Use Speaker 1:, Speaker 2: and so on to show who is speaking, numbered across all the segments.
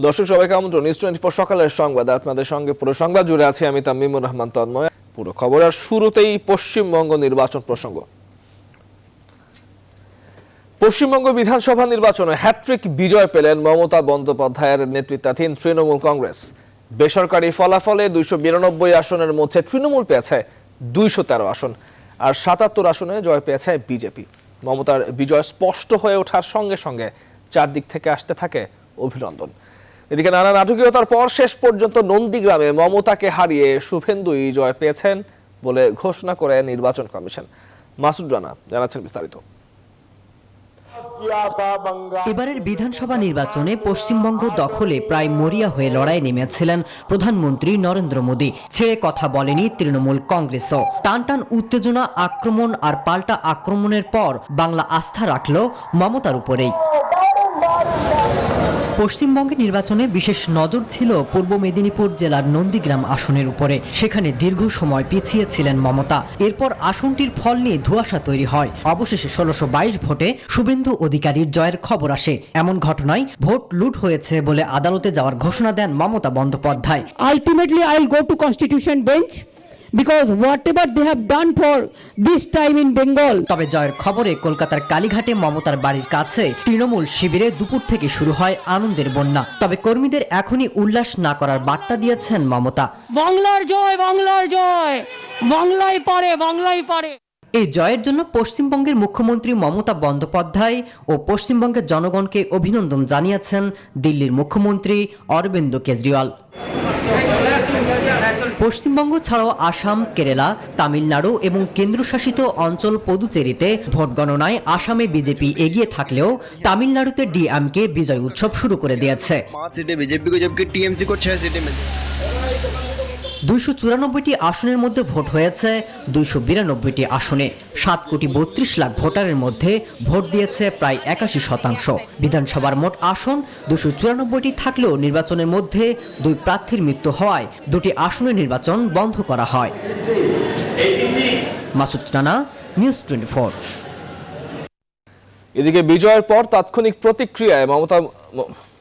Speaker 1: দর্শক সবাইকে আমন্ত্রণ নিউজ 24 সকালের সংবাদ। আপনাদের সঙ্গে পুরো সংবাদ জুড়ে আছে আমি তামিমুর রহমান তন্ময়। পুরো খবরের শুরুতেই পশ্চিমবঙ্গ নির্বাচন প্রসঙ্গ। পশ্চিমবঙ্গ বিধানসভা নির্বাচনে হ্যাট্রিক বিজয় পেলেন মমতা বন্দ্যোপাধ্যায়ের নেতৃত্বাধীন তৃণমূল কংগ্রেস। বেসরকারি ফলাফলে 292 আসনের মধ্যে তৃণমূল পেয়েছে 213 আসন, আর 77 আসনে জয় পেয়েছে বিজেপি। মমতার বিজয় স্পষ্ট হয়ে ওঠার সঙ্গে সঙ্গে চারদিক থেকে আসতে থাকে অভিনন্দন। এদিকে নানা নাটকীয়তার পর শেষ পর্যন্ত নন্দীগ্রামে মমতাকে হারিয়ে শুভেন্দুই জয় পেয়েছেন বলে ঘোষণা করে নির্বাচন কমিশন। মাসুদ রানা জানাচ্ছেন বিস্তারিত।
Speaker 2: এবারের বিধানসভা নির্বাচনে পশ্চিমবঙ্গ দখলে প্রায় মরিয়া হয়ে লড়াই নেমেছিলেন প্রধানমন্ত্রী নরেন্দ্র মোদী। ছেড়ে কথা বলেনি তৃণমূল কংগ্রেসও। টান টান উত্তেজনা, আক্রমণ আর পাল্টা আক্রমণের পর বাংলা আস্থা রাখল মমতার উপরেই। পশ্চিমবঙ্গের নির্বাচনে বিশেষ নজর ছিল পূর্ব মেদিনীপুর জেলার নন্দীগ্রাম আসনের উপরে। সেখানে দীর্ঘ সময় পিছিয়ে ছিলেন মমতা। এরপর আসনটির ফল নিয়ে ধোঁয়াশা তৈরি হয়। অবশেষে 1622 ভোটে শুভেন্দু অধিকারীর জয়ের খবর আসে। এমন ঘটনায় ভোট লুট হয়েছে বলে আদালতে যাওয়ার ঘোষণা দেন Mamata Bandyopadhyay.
Speaker 3: Ultimately, I will go to Constitution bench. Because whatever they have done for this time in Bengal.
Speaker 2: তবে জয়ের খবরে কলকাতার কালীঘাটে মমতার বাড়ির কাছে তৃণমূল শিবিরে দুপুর থেকে শুরু হয় আনন্দের বন্যা। তবে কর্মীদের এখনই উল্লাস না করার বার্তা দিয়েছেন মমতা।
Speaker 3: বাংলার জয়, বাংলার জয়, বাংলাই পারে, বাংলাই পারে।
Speaker 2: এই জয়ের জন্য পশ্চিমবঙ্গের মুখ্যমন্ত্রী মমতা বন্দ্যোপাধ্যায় ও পশ্চিমবঙ্গের জনগণকে অভিনন্দন জানিয়েছেন দিল্লির মুখ্যমন্ত্রী অরবিন্দ কেজরিওয়াল। পশ্চিমবঙ্গ ছাড়াও আসাম, কেরালা, তামিলনাড়ু এবং কেন্দ্রশাসিত অঞ্চল পুদুচেরিতে ভোট গণনায় আসামে বিজেপি এগিয়ে থাকলেও তামিলনাড়ুতে ডিএমকে বিজয় উৎসব শুরু করে দিয়েছে।
Speaker 4: 5 सीटें बीजेपी को जबकि टीएमसी को 6 सीटें मिली।
Speaker 2: 294টি আসনের মধ্যে ভোট হয়েছে 292টি আসনে। 7,32,00,000 ভোটারের মধ্যে ভোট দিয়েছে প্রায় 81%। বিধানসভার মোট আসন 294টি থাকলেও নির্বাচনের মধ্যে 2 প্রার্থীর মৃত্যু হওয়ায় 2টি আসনের নির্বাচন বন্ধ করা হয়। মাসুদ রানা, নিউজ 24।
Speaker 1: এদিকে বিজয়ের পর তাৎক্ষণিক প্রতিক্রিয়ায় মমতা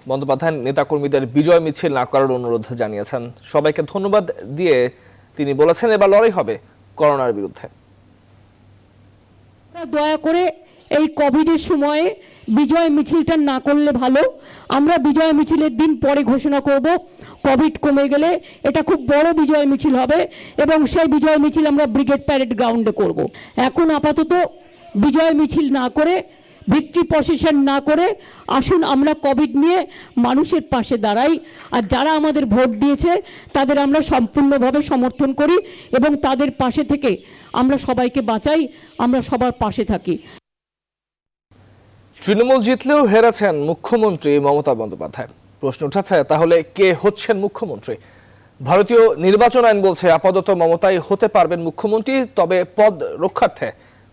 Speaker 1: বন্দ্যোপাধ্যায় নেতাকর্মীদের বিজয় মিছিল না করার অনুরোধ জানিয়েছেন। সবাইকে ধন্যবাদ দিয়ে তিনি বলেছেন এবার লড়াই হবে করোনার বিরুদ্ধে।
Speaker 3: দয়া করে এই কোভিডের সময়ে বিজয় মিছিলটা না করলে ভালো। আমরা বিজয় মিছিলের দিন পরে ঘোষণা করব। কোভিড কমে গেলে এটা খুব বড় বিজয় মিছিল হবে এবং সেই বিজয় মিছিল আমরা ব্রিগেড প্যারেড গ্রাউন্ডে করব। এখন আপাতত বিজয় মিছিল না করে, ভিক্টরি প্রসেশন না করে আসুন আমরা কোভিড নিয়ে মানুষের পাশে দাঁড়াই। আর যারা আমাদের ভোট দিয়েছে তাদের আমরা সম্পূর্ণভাবে সমর্থন করি এবং তাদের পাশে থেকে আমরা সবাইকে বাঁচাই, আমরা সবার পাশে থাকি।
Speaker 1: তৃণমূল জিতলেও হেরেছেন মুখ্যমন্ত্রী মমতা বন্দ্যোপাধ্যায়। প্রশ্ন উঠেছে তাহলে কে হচ্ছেন মুখ্যমন্ত্রী? ভারতীয় নির্বাচন আইন বলছে আপাতত মমতাই হতে পারবেন মুখ্যমন্ত্রী, তবে পদ রক্ষার্থে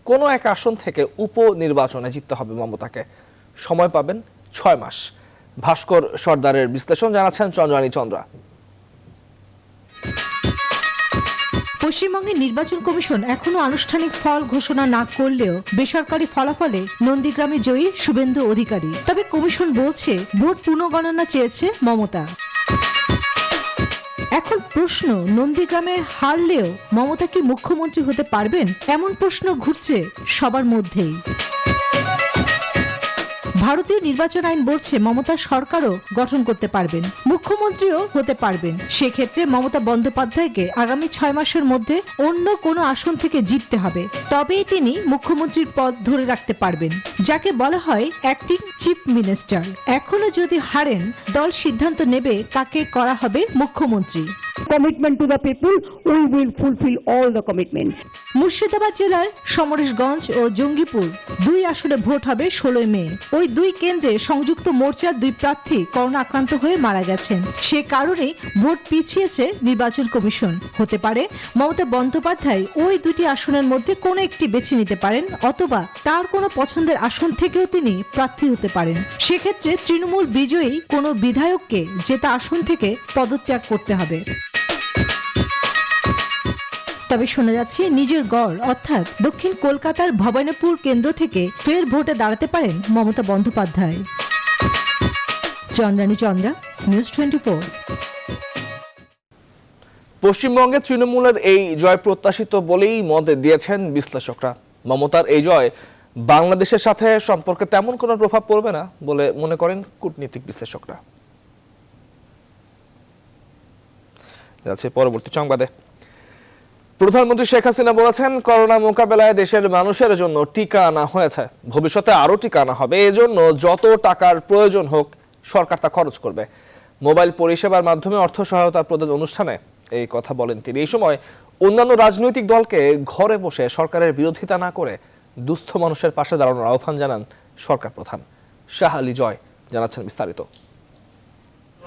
Speaker 1: কোনো এক আসন থেকে উপনির্বাচনে জিততে হবে মমতাকে। সময় পাবেন 6 মাস। ভাস্কর সর্দারের বিশ্লেষণ জানাচ্ছেন চন্দ্রানী চন্দ্রা।
Speaker 5: পশ্চিমবঙ্গের নির্বাচন কমিশন এখনো আনুষ্ঠানিক ফল ঘোষণা না করলেও বেসরকারি ফলাফলে নন্দীগ্রামে জয়ী শুভেন্দু অধিকারী। তবে কমিশন বলছে ভোট পুনঃগণনা চেয়েছে মমতা। এখন প্রশ্ন, নন্দীগ্রামে হারলেও মমতা কি মুখ্যমন্ত্রী হতে পারবেন? এমন প্রশ্ন ঘুরছে সবার মধ্যেই। ভারতীয় নির্বাচন আইন বলছে মমতা সরকারও গঠন করতে পারবেন, মুখ্যমন্ত্রীও হতে পারবেন। সেক্ষেত্রে মমতা বন্দ্যোপাধ্যায়কে আগামী 6 মাসের মধ্যে অন্য কোনো আসন থেকে জিততে হবে, তবেই তিনি মুখ্যমন্ত্রীর পদ ধরে রাখতে পারবেন, যাকে বলা হয় অ্যাক্টিং চিফ মিনিস্টার। এখনো যদি হারেন, দল সিদ্ধান্ত নেবে কাকে করা হবে মুখ্যমন্ত্রী।
Speaker 3: Commitment to the people, we will fulfill all the commitments.
Speaker 5: Murshidabad জেলার সমরেশগঞ্জ ও জঙ্গিপুর 2 আসনে ভোট হবে 16 মে। ওই 2 কেন্দ্রে সংযুক্ত মোর্চার 2 প্রার্থী করোনা আক্রান্ত হয়ে মারা গেছেন। সে কারণে ভোট পিছিয়েছে নির্বাচন কমিশন। হতে পারে মমতা বন্দ্যোপাধ্যায় ওই 2টি আসনের মধ্যে কোনো একটি বেছে নিতে পারেন, অথবা তার কোনো পছন্দের আসন থেকেও তিনি প্রার্থী হতে পারেন। সেক্ষেত্রে তৃণমূল বিজয়ী কোনো বিধায়ককে জেতা আসন থেকে পদত্যাগ করতে হবে। তবে শোনা যাচ্ছে নিজের গড় অর্থাৎ দক্ষিণ কলকাতার ভবানীপুর কেন্দ্র থেকে ফের ভোটে দাঁড়াতে পারেন মমতা বন্দ্যোপাধ্যায়। চন্দ্রানী চন্দ্রা, নিউজ 24।
Speaker 1: পশ্চিমবঙ্গে তৃণমূলের এই জয় প্রত্যাশিত বলেই মত দিয়েছেন বিশ্লেষকরা। মমতার এই জয় বাংলাদেশের সাথে সম্পর্কে তেমন কোনো প্রভাব পড়বে না বলে মনে করেন কূটনীতিক বিশ্লেষকরা। যাচ্ছে পরবর্তী সংবাদে। প্রধানমন্ত্রী শেখ হাসিনা বলেছেন, করোনা মোকাবেলায় দেশের মানুষের জন্য টিকা আনা হয়েছে, ভবিষ্যতে আরো টিকা আনা হবে। এজন্য যত টাকার প্রয়োজন হোক সরকার তা খরচ করবে। মোবাইল পরিষেবার মাধ্যমে অর্থ সহায়তা প্রদান অনুষ্ঠানে এই কথা বলেন তিনি। এই সময় অন্যান্য রাজনৈতিক দলকে ঘরে বসে সরকারের বিরোধিতা না করে দুস্থ মানুষের পাশে দাঁড়ানোর আহ্বান জানান সরকার প্রধান। শাহ আলী জয় জানাচ্ছেন বিস্তারিত।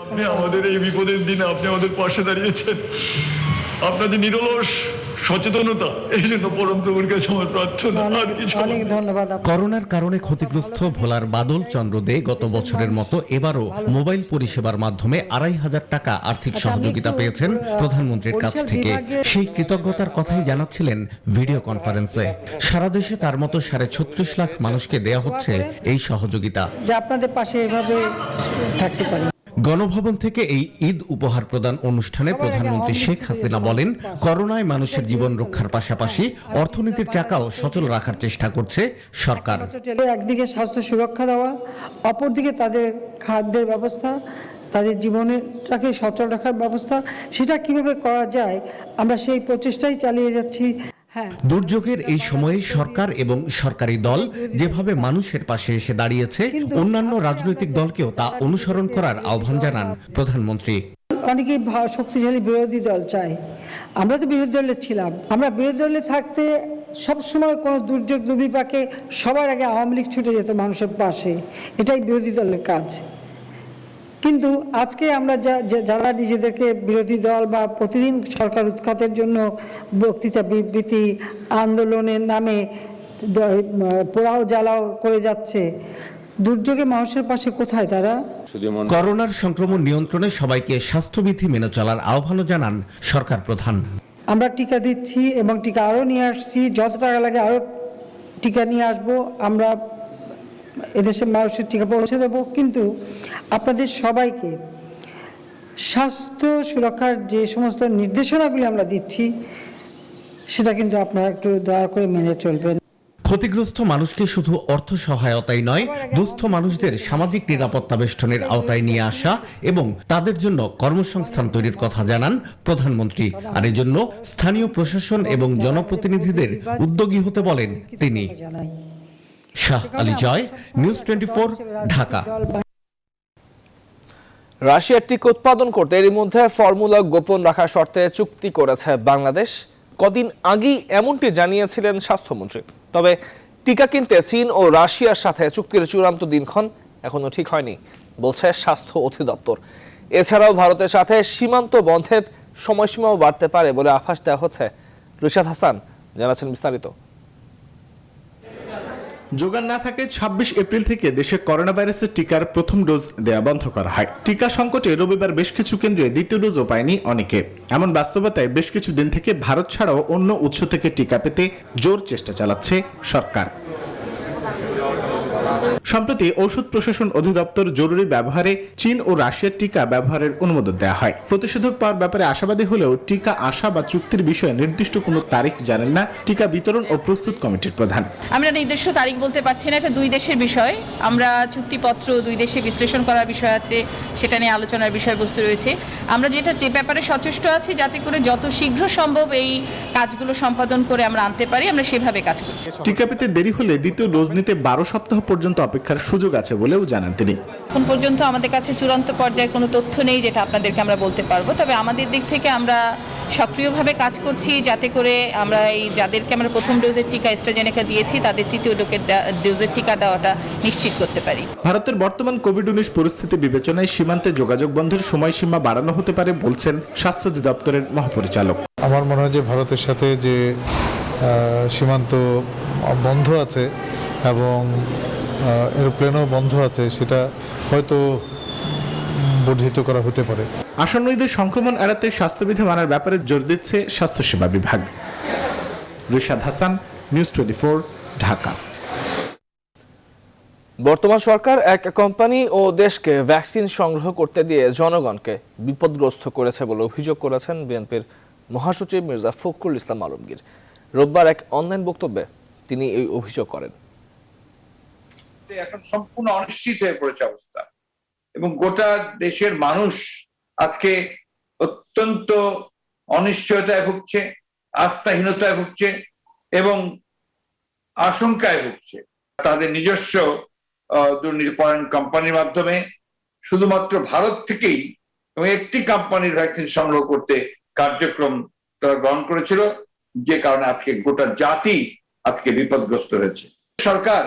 Speaker 6: আপনি আমাদের এই বিপদের দিনে আপনি আমাদের পাশে দাঁড়িয়েছেন। আপনাদের নিরলস সচেতনতা, এই জন্য পরম প্রভুর কাছে আমার প্রার্থনা। আর কিছু
Speaker 7: অনেক ধন্যবাদ।
Speaker 8: করোনার কারণে ক্ষতিগ্রস্ত ভোলার বাদল চন্দ্র দে গত বছরের মতো এবারও মোবাইল পরিষেবার মাধ্যমে 2,500 টাকা আর্থিক সহযোগিতা পেয়েছেন প্রধানমন্ত্রীর কাছ থেকে। সেই কৃতজ্ঞতার কথাই জানাচ্ছিলেন ভিডিও কনফারেন্সে। সারা দেশে তার মতো 36.5 লাখ মানুষকে দেয়া হচ্ছে এই সহযোগিতা।
Speaker 7: যে আপনাদের পাশে এভাবে থাকতে পারি।
Speaker 8: গণভবন থেকে এই ঈদ উপহার প্রদান অনুষ্ঠানে প্রধানমন্ত্রী শেখ হাসিনা বলেন, করোনায় মানুষের জীবন রক্ষার পাশাপাশি অর্থনীতির চাকাও সচল রাখার চেষ্টা করছে সরকার।
Speaker 7: একদিকে স্বাস্থ্য সুরক্ষা দেওয়া, অপরদিকে তাদের খাদ্যের ব্যবস্থা, তাদের জীবনটাকে সচল রাখার ব্যবস্থা, সেটা কিভাবে করা যায় আমরা সেই প্রচেষ্টাই চালিয়ে যাচ্ছি।
Speaker 8: দুর্যোগের এই সময়ে সরকার এবং সরকারি দল যেভাবে মানুষের পাশে এসে দাঁড়িয়েছে, অন্যান্য রাজনৈতিক দলকেও তা অনুসরণ করার আহ্বান জানান প্রধানমন্ত্রী।
Speaker 7: অনেকেই শক্তিশালী বিরোধী দল চায়, আমরা তো বিরোধী দলে ছিলাম। আমরা বিরোধী দলে থাকতে সবসময় কোনো দুর্যোগ দুর্বিপাকে সবার আগে আওয়ামী লীগ ছুটে যেত মানুষের পাশে, এটাই বিরোধী দলের কাজ। কিন্তু আজকে আমরা যারা নিজেদেরকে বিরোধী দল বা প্রতিদিন সরকার উৎখাতের জন্য বক্তৃতা বিবৃতি আন্দোলনের নামে পোড়াও জ্বালাও করে যাচ্ছে, দুর্যোগে মানুষের পাশে কোথায় তারা?
Speaker 8: করোনার সংক্রমণ নিয়ন্ত্রণে সবাইকে স্বাস্থ্যবিধি মেনে চলার আহ্বানও জানান সরকার প্রধান।
Speaker 7: আমরা টিকা দিচ্ছি এবং টিকা আরও নিয়ে আসছি, যত টাকা লাগে আরও টিকা নিয়ে আসবো। আমরা এদেশের মানুষের টিকা পৌঁছে দেবো, কিন্তু আপনাদের সবাইকে স্বাস্থ্য সুরক্ষার যে সমস্ত নির্দেশনাগুলি আমরা দিচ্ছি সেটা কিন্তু আপনারা একটু দয়া করে মেনে চলবেন।
Speaker 8: ক্ষতিগ্রস্ত মানুষকে শুধু অর্থ সহায়তাই নয়, দুস্থ মানুষদের সামাজিক নিরাপত্তা বেষ্টনের আওতায় নিয়ে আসা এবং তাদের জন্য কর্মসংস্থান তৈরির কথা জানান প্রধানমন্ত্রী। আর এজন্য স্থানীয় প্রশাসন এবং জনপ্রতিনিধিদের উদ্যোগী হতে বলেন তিনি। শাহ আলী জয়, নিউজ 24, ঢাকা।
Speaker 1: রাশিয়ার টিকা উৎপাদন করতে এর মধ্যে ফর্মুলা গোপন রাখার শর্তে চুক্তি করেছে বাংলাদেশ। কদিন আগেই এমনটি জানিয়েছিলেন স্বাস্থ্যমন্ত্রী। তবে টিকা কিনতে চীন ও রাশিয়ার সাথে চুক্তির চূড়ান্ত দিনক্ষণ এখনো ঠিক হয়নি বলছে স্বাস্থ্য অধিদপ্তর। এছাড়াও ভারতের সাথে সীমান্ত বন্ধের সময়সীমাও বাড়তে পারে বলে আভাস দেওয়া হচ্ছে। রিশাদ হাসান জানাচ্ছেন বিস্তারিত।
Speaker 9: যোগান না থাকে 26 এপ্রিল থেকে দেশে করোনা ভাইরাসের টিকার প্রথম ডোজ দেয়া বন্ধ করা হয়। টিকা সংকটে রবিবার বেশ কিছু কেন্দ্রে দ্বিতীয় ডোজও পায়নি অনেকে। এমন বাস্তবতায় বেশ কিছু দিন থেকে ভারত ছাড়াও অন্য উৎস থেকে টিকা পেতে জোর চেষ্টা চালাচ্ছে সরকার। সম্প্রতি ঔষধ প্রশাসন অধিদপ্তর জরুরি ব্যবহারে চীন ও রাশিয়ার টিকা ব্যবহারের অনুমোদন দেওয়া হয়। প্রতিষেধক পাওয়ার ব্যাপারে আশাবাদী হলেও টিকা আসা বা চুক্তির বিষয়ে নির্দিষ্ট কোনো তারিখ জানেন না টিকা বিতরণ ও প্রস্তুত কমিটির প্রধান।
Speaker 10: আমরা নির্দিষ্ট তারিখ বলতে পারছি না, এটা দুই দেশের বিষয়। আমরা চুক্তিপত্র দুই দেশে বিশ্লেষণ করার বিষয় আছে, সেটা নিয়ে আলোচনার বিষয়বস্তু রয়েছে। আমরা যে ব্যাপারে সচেষ্ট আছি যাতে করে যত শীঘ্র সম্ভব এই কাজগুলো সম্পাদন করে আমরা আনতে পারি, আমরা সেভাবে কাজ করছি।
Speaker 9: টিকা পেতে দেরি হলে দ্বিতীয় ডোজ নিতে 12 সপ্তাহ পর্যন্ত অপেক্ষার সুযোগ আছে বলেও জানান তিনি।
Speaker 10: এখন পর্যন্ত আমাদের কাছে চূড়ান্ত পর্যায়ের কোনো তথ্য নেই যেটা আপনাদেরকে আমরা বলতে পারবো। তবে আমাদের দিক থেকে আমরা সক্রিয়ভাবে কাজ করছি যাতে করে আমরা এই যাদেরকে আমরা প্রথম ডোজের টিকা অ্যাস্ট্রাজেনেকা দিয়েছি তাদের তৃতীয় ডোজের টিকা দেওয়াটা নিশ্চিত করতে পারি।
Speaker 9: ভারতের বর্তমান কোভিড-19 পরিস্থিতি বিবেচনায় সীমান্তে যোগাযোগ বন্ধের সময়সীমা বাড়ানো হতে পারে বলছেন স্বাস্থ্য অধিদপ্তরের মহাপরিচালক।
Speaker 11: আমার মনে হয় যে ভারতের সাথে যে সীমান্ত বন্ধ আছে এবং এরোপ্লেনও বন্ধ আছে, সেটা হয়তো বর্ধিত করা হতে পারে।
Speaker 9: আসন্ন ঈদের সংক্রমণ এড়াতে স্বাস্থ্যবিধি মানার ব্যাপারে জোর দিচ্ছে স্বাস্থ্যসেবা বিভাগ। রিশাদ হাসান, নিউজ 24, ঢাকা।
Speaker 1: বর্তমান সরকার এক কোম্পানি ও দেশকে ভ্যাকসিন সংগ্রহ করতে দিয়ে জনগণকে বিপদগ্রস্ত করেছে বলে অভিযোগ করেছেন বিএনপির মহাসচিব মির্জা ফখরুল ইসলাম আলমগীর। রোববার এক অনলাইন বক্তব্যে তিনি এই অভিযোগ করেন।
Speaker 12: এখন সম্পূর্ণ অনিশ্চিত হয়ে পড়েছে অবস্থা এবং গোটা দেশের মানুষ আজকে অত্যন্ত অনিশ্চয়তায় ভুগছে, আস্থাহীনতায় ভুগছে এবং আশঙ্কায় ভুগছে। তাদের নিজস্ব দুর্নীতিপরায়ণ কোম্পানির মাধ্যমে শুধুমাত্র ভারত থেকেই এবং একটি কোম্পানির ভ্যাকসিন সংগ্রহ করতে কার্যক্রম তারা গ্রহণ করেছিল, যে কারণে আজকে গোটা জাতি আজকে বিপদগ্রস্ত হয়েছে। সরকার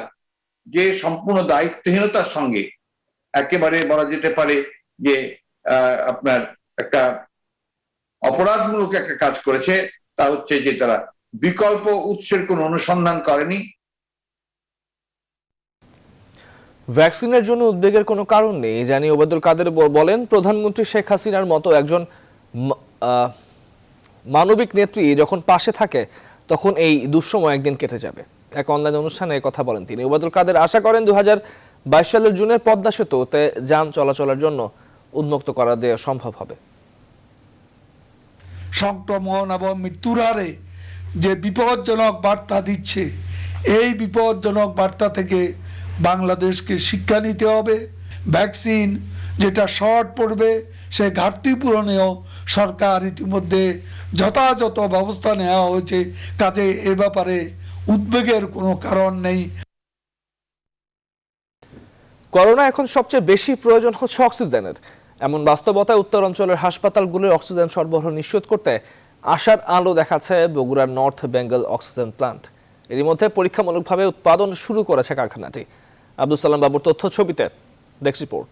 Speaker 12: যে সম্পূর্ণ দায়িত্বহীনতার সঙ্গে একেবারে বলা যেতে পারে যে আপনার একটা অপরাধমূলক একটা কাজ করেছে, তা হচ্ছে যে তারা বিকল্প উৎসের কোনো অনুসন্ধান করেনি।
Speaker 1: ভ্যাকসিনের জন্য উদ্বেগের কোনো কারণ নেই জানিয়ে ওবায়দুল কাদের বলেন, প্রধানমন্ত্রী শেখ হাসিনার মতো একজন মানবিক নেত্রী যখন পাশে থাকে তখন এই দুঃসময় একদিন কেটে যাবে। এক অনলাইন অনুষ্ঠানে এই কথা বলেন তিনি। ওবায়দুল কাদের আশা করেন 2022 সালের জুনের পদ্মা সেতুতে যান চলাচলের জন্য উন্মুক্ত করা দেওয়া সম্ভব হবে।
Speaker 13: সংক্রমণ এবং মৃত্যুর হারে যে বিপজ্জনক বার্তা দিচ্ছে, এই বিপজ্জনক বার্তা থেকে বাংলাদেশকে শিক্ষা নিতে হবে। ভ্যাকসিন যেটা শর্ট পড়বে সে ঘাটতি পূরণেও সরকার ইতিমধ্যে যথাযথ ব্যবস্থা নেওয়া হয়েছে, কাজে এ ব্যাপারে উদ্বেগের কোনো কারণ নেই।
Speaker 1: করোনা এখন সবচেয়ে বেশি প্রয়োজন হচ্ছে অক্সিজেনের। এমন বাস্তবতায় উত্তরাঞ্চলের হাসপাতালগুলোর অক্সিজেন সরবরাহ নিশ্চিত করতে আশার আলো দেখাচ্ছে বগুড়ার নর্থ বেঙ্গল অক্সিজেন প্লান্ট। এরই মধ্যে পরীক্ষামূলকভাবে উৎপাদন শুরু করেছে কারখানাটি। আব্দুল সালাম বাবুর তথ্য ছবিতে ডেস্ক রিপোর্ট।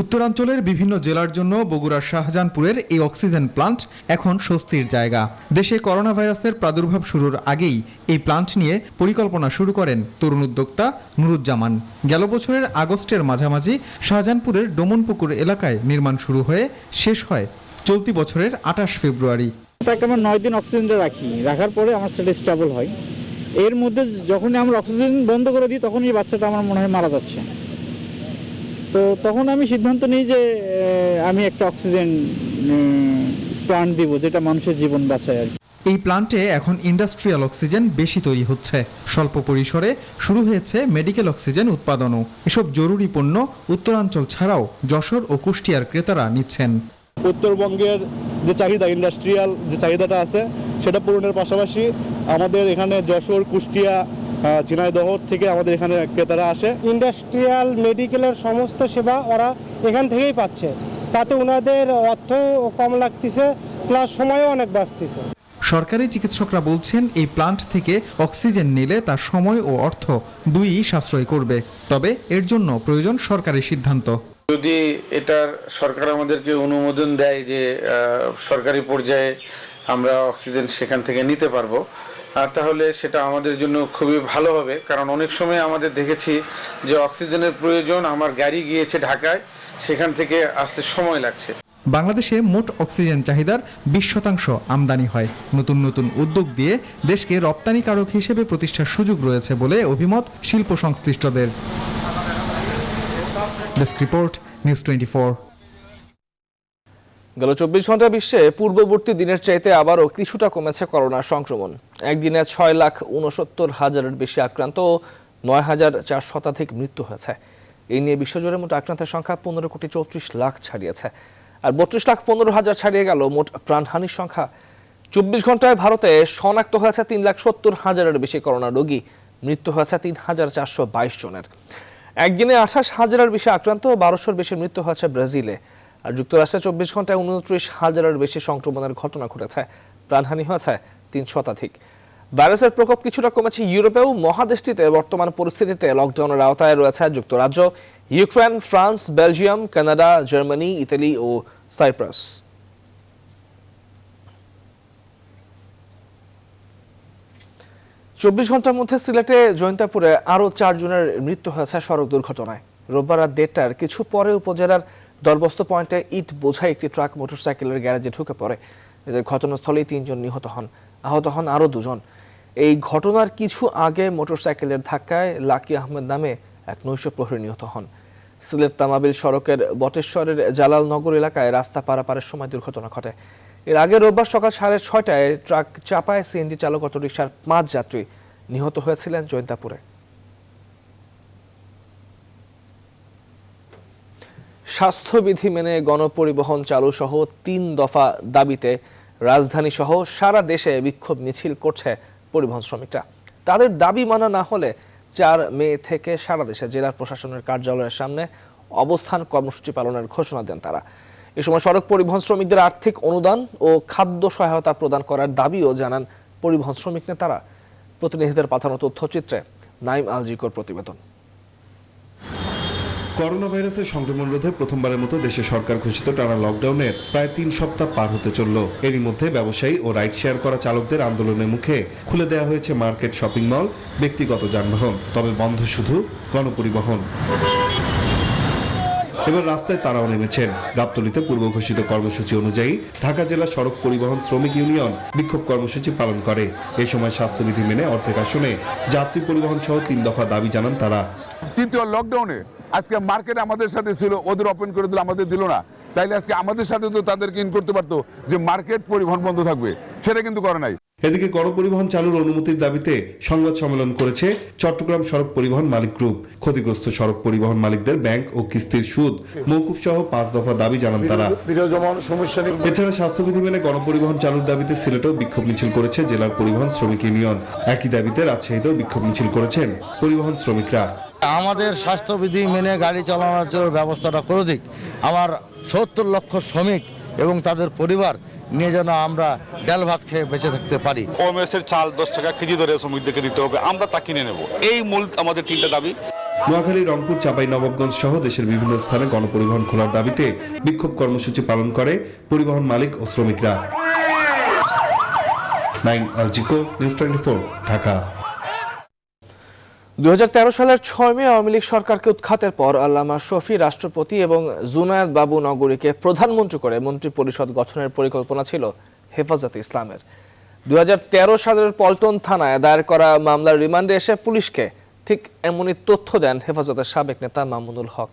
Speaker 14: উত্তরাঞ্চলের বিভিন্ন জেলার জন্য বগুড়ার শাহজাহানপুরের এই অক্সিজেন প্লান্ট এখন স্বস্তির জায়গা। দেশে করোনা ভাইরাসের প্রাদুর্ভাব শুরুর আগেই এই প্লান্ট নিয়ে পরিকল্পনা শুরু করেন তরুণ উদ্যোক্তা নুরুজ্জামান। গেল বছরের আগস্টের মাঝামাঝি শাহজাহানপুরের ডোমনপুকুর এলাকায় নির্মাণ শুরু হয়ে শেষ হয় চলতি বছরের 28 ফেব্রুয়ারি।
Speaker 15: তাকে আমরা 9 দিন অক্সিজেনটা রাখার পরে আমার সেটা স্টেবল হয়। এর মধ্যে যখনই আমরা অক্সিজেন বন্ধ করে দিই তখনই এই বাচ্চাটা আমার মনে হয় মারা যাচ্ছে। তো তখন আমি সিদ্ধান্ত নিই যে আমি একটা অক্সিজেন প্লান্ট দিব, যেটা মানুষের জীবন বাঁচায় আর কি।
Speaker 14: এই প্লান্টে এখন ইন্ডাস্ট্রিয়াল অক্সিজেন বেশি তৈরি হচ্ছে। স্বল্প পরিসরে শুরু হয়েছে মেডিকেল অক্সিজেন উৎপাদনও। এসব জরুরি পণ্য উত্তরাঞ্চল ছাড়াও যশোর ও কুষ্টিয়ার ক্রেতারা নিচ্ছেন।
Speaker 15: উত্তরবঙ্গের যে চাহিদা, ইন্ডাস্ট্রিয়াল যে চাহিদাটা আছে সেটা পূরণের পাশাপাশি আমাদের এখানে যশোর, কুষ্টিয়া, ঝিনাইদহ থেকে আমাদের এখানে ক্রেতারা আসে।
Speaker 16: ইন্ডাস্ট্রিয়াল মেডিকেলের সমস্ত সেবা ওরা এখান থেকেই পাচ্ছে, তাতে ওনাদের অর্থ কম লাগতেছে, প্লাস সময়ও অনেক বাঁচতেছে।
Speaker 14: সরকারি চিকিৎসকরা বলছেন এই প্লান্ট থেকে অক্সিজেন নিলে তার সময় ও অর্থ দুইই সাশ্রয় করবে, তবে এর জন্য প্রয়োজন সরকারি সিদ্ধান্ত।
Speaker 17: যদি এটার সরকার আমাদেরকে অনুমোদন দেয় যে সরকারি পর্যায়ে আমরা অক্সিজেন সেখান থেকে নিতে পারবো, তাহলে সেটা আমাদের জন্য খুবই ভালো হবে। কারণ অনেক সময় আমাদের দেখেছি যে অক্সিজেনের প্রয়োজন, আমার গাড়ি গিয়েছে ঢাকায়, সেখান থেকে আসতে সময় লাগছে।
Speaker 14: বাংলাদেশে মোট অক্সিজেন চাহিদার 20% আমদানি হয়। নতুন নতুন উদ্যোগ দিয়ে দেশকে রপ্তানিকারক হিসেবে প্রতিষ্ঠার সুযোগ রয়েছে বলে অভিমত শিল্প সংশ্লিষ্টদের। Desk report, news 24।
Speaker 1: গেল 24 ঘন্টা বিশ্বে পূর্ববর্তী দিনের চাইতে আবারও কিছুটা কমেছে করোনার সংক্রমণ। একদিনে 6,69,000-এর বেশি আক্রান্ত ও 9,400 শতাধিক মৃত্যু হয়েছে। এই নিয়ে বিশ্বজুড়ে মোট আক্রান্তের সংখ্যা 15,34,00,000 ছাড়িয়েছে। আর 32,15,000 ছাড়িয়ে গেল মোট প্রাণহানির সংখ্যা। 24 ঘন্টায় ভারতে শনাক্ত হয়েছে 3,70,000-এর বেশি করোনা রোগী, মৃত্যু হয়েছে 3,422 জনের। একদিনে 28,000-এর বেশি আক্রান্ত ও 1200-এর বেশি মৃত্যু হয়েছে ব্রাজিলে। আর যুক্তরাষ্ট্রে 24 ঘন্টায় 29,000-এর বেশি সংক্রমণের ঘটনা ঘটেছে, প্রাণহানি হয়েছে 3 শতাধিক। ভাইরাসের প্রকোপ কিছুটা কমেছে ইউরোপেও। মহাদেশটিতে বর্তমান পরিস্থিতিতে লকডাউনের আওতায় রয়েছে যুক্তরাজ্য, Ukraine, France, Belgium, Canada, Germany, Italy ও সাইপ্রাস। 24 ঘন্টার মধ্যে সিলেটে জৈন্তাপুরে আরও 4 জনের মৃত্যু হয়েছে সড়ক দুর্ঘটনায়। রোববার রাত 1টার কিছু পরে উপজেলার দরবস্ত পয়েন্টে ইট বোঝাই একটি ট্রাক মোটরসাইকেলের গ্যারেজে ঢুকে পড়ে। এদের ঘটনাস্থলেই 3 জন নিহত হন, আহত হন আরও 2 জন। এই ঘটনার কিছু আগে মোটরসাইকেলের ধাক্কায় লাকি আহমেদ নামে এক নৈশ প্রহরী নিহত হন। সিলেট তামাবিল সড়কের বটেশ্বরের জালালনগর এলাকায় রাস্তা পারাপারের সময় দুর্ঘটনা ঘটে। এর আগে রোববার সকাল 6:30টায় ট্রাক চাপায় সিএনজি চালক অটোরিকশার 5 যাত্রী নিহত হয়েছিলেন জৈন্তাপুরে। স্বাস্থ্যবিধি মেনে গণপরিবহন চালু সহ 3 দফা দাবিতে রাজধানী সহ সারা দেশে বিক্ষোভ মিছিল করছে পরিবহন শ্রমিকরা। তাদের দাবি মানা না হলে 4 মে থেকে সারা দেশে জেলা প্রশাসনের কার্যালয়ের সামনে অবস্থান কর্মসূচি পালনের ঘোষণা দেন তারা। এ সময় সড়ক পরিবহন শ্রমিকদের আর্থিক অনুদান ও খাদ্য সহায়তা প্রদান করার দাবিও জানান পরিবহন শ্রমিক নেতারা। প্রতিনিধিদের পাঠানো তথ্যচিত্রে নাইম আলজিকোর প্রতিবেদন।
Speaker 18: করোনা ভাইরাসের সংক্রমণ রোধে প্রথমবারের মতো দেশে সরকার ঘোষিত টানা লকডাউনের প্রায় 3 সপ্তাহ পার হতে চলল। এরই মধ্যে ব্যবসায়ী ও রাইড শেয়ার করা চালকদের আন্দোলনের মুখে খুলে দেওয়া হয়েছে মার্কেট, শপিং মল, ব্যক্তিগত যানবাহন। তবে বন্ধ শুধু গণপরিবহন। এবার রাস্তায় তারাও নেমেছেন। গাবতলীতে পূর্ব ঘোষিত কর্মসূচি অনুযায়ী ঢাকা জেলা সড়ক পরিবহন শ্রমিক ইউনিয়ন বিক্ষোভ কর্মসূচি পালন করে। এ সময় স্বাস্থ্যবিধি মেনে অর্ধেক আসনে যাত্রী পরিবহন সহ 3 দফা দাবি জানান তারা।
Speaker 19: তৃতীয় লকডাউনে আজকে মার্কেট আমাদের সাথে ছিল, ওদের ওপেন করে দিল, আমাদের দিল না। তাইলে আজকে আমাদের সাথে তো তাদেরকে ইন করতে পারতো যে মার্কেট পরিবহন বন্ধ থাকবে, সেটা কিন্তু করে নাই।
Speaker 18: এদিকে গণপরিবহন চালুর অনুমতির দাবিতে সংবাদ সম্মেলন করেছে চট্টগ্রাম সড়ক পরিবহন মালিক গ্রুপ। ক্ষতিগ্রস্ত সড়ক পরিবহন মালিকদের ব্যাংক ও কিস্তির সুদ মওকুফ সহ 5 দফা দাবি জানান তারা। এছাড়া স্বাস্থ্যবিধি মেনে গণপরিবহন চালুর দাবিতে সিলেটেও বিক্ষোভ মিছিল করেছে জেলার পরিবহন শ্রমিক ইউনিয়ন। একই দাবিতে রাজশাহীতেও বিক্ষোভ মিছিল করেছেন পরিবহন শ্রমিকরা।
Speaker 20: আমাদের স্বাস্থ্যবিধি মেনে গাড়ি চালানোর জন্য ব্যবস্থাটা করে দিক। আমার 70 লক্ষ শ্রমিক এবং তাদের পরিবার নিয়ে যেন আমরা ডাল ভাত খেয়ে বেঁচে থাকতে পারি।
Speaker 21: ওএমএসের চাল 10 টাকা কেজি ধরে শ্রমিকদেরকে দিতে হবে, আমরা তা কিনে নেব। এই মূল আমাদের 3টা দাবি।
Speaker 18: নোয়াখালী, রংপুর, চাঁপাইনবাবগঞ্জ সহ দেশের বিভিন্ন স্থানে গণপরিবহন খোলার দাবিতে বিক্ষোভ কর্মসূচি পালন করে পরিবহন মালিক ও শ্রমিকরা। নাইম আলজিকো, নিউজ 24, ঢাকা।
Speaker 1: 2013 সালের 6 মে আওয়ামী লীগ সরকারকে উৎখাতের পর আল্লামা শফি রাষ্ট্রপতি এবং জুনায়েদ বাবু নগরীকে প্রধানমন্ত্রী করে মন্ত্রী পরিষদ গঠনের পরিকল্পনা ছিল হেফাজতে ইসলামের। 2013 সালের পল্টন থানায় দায়ের করা মামলার রিমান্ডে এসে পুলিশকে ঠিক এমনই তথ্য দেন হেফাজতের সাবেক নেতা মামুনুল হক।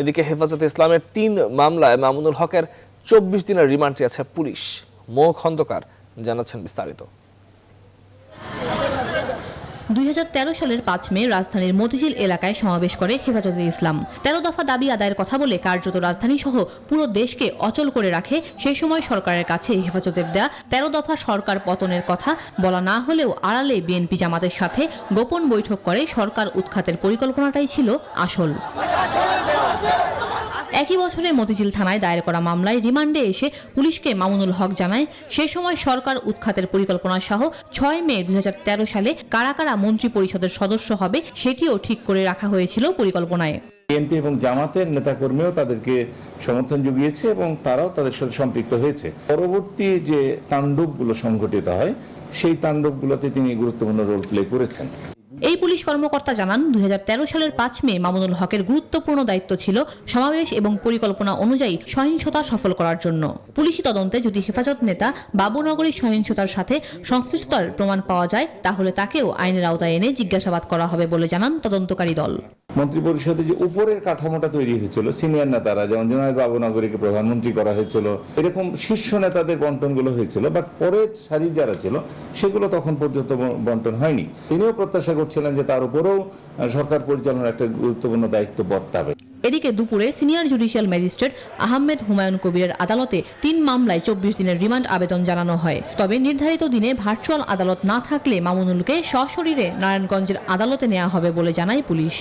Speaker 1: এদিকে হেফাজতে ইসলামের 3 মামলায় মামুনুল হকের 24 দিনের রিমান্ড চেয়েছে পুলিশ। মো খন্দকার জানাচ্ছেন বিস্তারিত।
Speaker 22: 2013 সালের 5 মে রাজধানীর মতিঝিল এলাকায় সমাবেশ করে হেফাজতে ইসলাম। 13 দফা দাবি আদায়ের কথা বলে কার্যত রাজধানী সহ পুরো দেশকে অচল করে রাখে সেই সময় সরকারের কাছে হেফাজতের দেয়া 13 দফা সরকার পতনের কথা বলা না হলেও আড়ালে বিএনপি জামাতের সাথে গোপন বৈঠক করে সরকার উৎখাতের পরিকল্পনাটাই ছিল আসল। একই বছরে মতিঝিল থানায় দায়ের করা মামলায় রিমান্ডে এসে পুলিশকে মামুনুল হক জানায় সে সময় সরকার উৎখাতের পরিকল্পনা সহ 6 মে 2013 সালে কারা কারা মন্ত্রী পরিষদের সদস্য হবে সেটিও ঠিক করে রাখা হয়েছিল পরিকল্পনায়।
Speaker 23: বিএনপি এবং জামাতের নেতাকর্মীও তাদেরকে সমর্থন জুগিয়েছে এবং তারাও তাদের সাথে সম্পৃক্ত হয়েছে। পরবর্তী যে তাণ্ডবগুলো সংঘটিত হয় সেই তাণ্ডবগুলোতে তিনি গুরুত্বপূর্ণ রোল প্লে করেছেন।
Speaker 22: এই পুলিশ কর্মকর্তা জানান 2013 সালের 5 মে মামুনুল হকের গুরুত্বপূর্ণ দায়িত্ব ছিল সমাবেশ এবং পরিকল্পনা অনুযায়ী সহিংসতা সফল করার জন্য। পুলিশি তদন্তে যদি হেফাজত নেতা বাবুনগরীর সহিংসতার সাথে সংশ্লিষ্টতার প্রমাণ পাওয়া যায় তাহলে তাকেও আইনের আওতায় এনে জিজ্ঞাসাবাদ করা হবে বলে জানান তদন্তকারী দল।
Speaker 23: মন্ত্রী পরিষদে যে উপরের কাঠামোটা তৈরি হয়েছিল, সিনিয়র নেতারা যেমন জুনায়েদ বাবুনগরীকে প্রধানমন্ত্রী করা হয়েছিল, এরকম শীর্ষ নেতাদের বন্টনগুলো হয়েছিল, বাট পরের সারির যারা ছিল সেগুলো তখন পর্যন্ত বন্টন হয়নি। তিনিও প্রত্যাশা করছিলেন যে তার উপরেও সরকার পরিচালনার একটা গুরুত্বপূর্ণ দায়িত্ব বর্তাবে।
Speaker 22: এদিকে দুপুরে senior judicial magistrate Ahmed Humayun কবিরের আদালতে 3 মামলায় 24 দিনের রিমান্ড আবেদন জানানো হয়। তবে নির্ধারিত দিনে ভার্চুয়াল আদালত না থাকলে মামুনুলকে সশরীরে নারায়ণগঞ্জের আদালতে নেওয়া হবে বলে জানায় পুলিশ।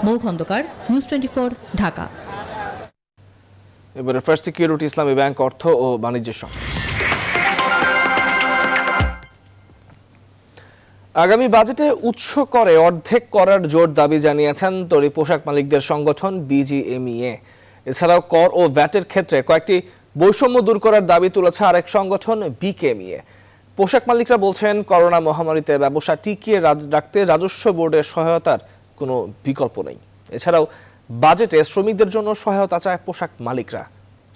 Speaker 22: মৌ খন্দকার, নিউজ 24, ঢাকা।
Speaker 1: এবারে ফার্স্ট সিকিউরিটি ইসলামী ব্যাংক অর্থ ও বাণিজ্য সংঘ আগামী বাজেটে উৎস করে অর্ধেক করার জোর দাবি জানিয়েছেন তৈরি পোশাক মালিকদের সংগঠন বিজিএমইএ। এছাড়াও কর ও ভ্যাটের ক্ষেত্রে কয়েকটি বৈষম্য দূর করার দাবি তুলেছে আরেক সংগঠন বিকেএমইএ। পোশাক মালিকরা বলছেন করোনা মহামারীতে ব্যবসা টিকিয়ে রাখতে রাজস্ব বোর্ডের সহায়তার কোনো বিকল্প নেই। এছাড়াও বাজেটে শ্রমিকদের জন্য সহায়তা চায় পোশাক মালিকরা।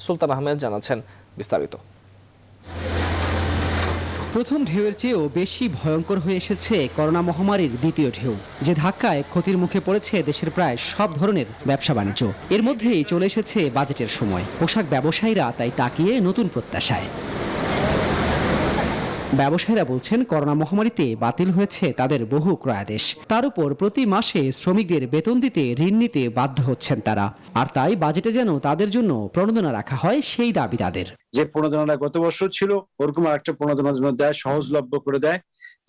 Speaker 1: সুলতান আহমেদ জানাচ্ছেন বিস্তারিত।
Speaker 2: প্রথম ঢেউয়ের চেয়েও বেশি ভয়ঙ্কর হয়ে এসেছে করোনা মহামারীর দ্বিতীয় ঢেউ, যে ধাক্কায় ক্ষতির মুখে পড়েছে দেশের প্রায় সব ধরনের ব্যবসা বাণিজ্য। এর মধ্যেই চলে এসেছে বাজেটের সময়। পোশাক ব্যবসায়ীরা তাই তাকিয়ে নতুন প্রত্যাশায়। ব্যবসায়ীরা বলছেন, করোনা মহামারীতে বাতিল হয়েছে তাদের বহু ক্রয়াদেশ। তার উপর প্রতি মাসে শ্রমিকদের বেতন দিতে ঋণ নিতে বাধ্য হচ্ছেন তারা। আর তাই বাজেটে যেন তাদের জন্য প্রণোদনা রাখা হয়, সেই দাবি তাদের।
Speaker 3: যে প্রণোদনাটা গত বছর ছিল, ওরকম একটা প্রণোদনার জন্য দেয়, সহজলভ্য করে দেয়,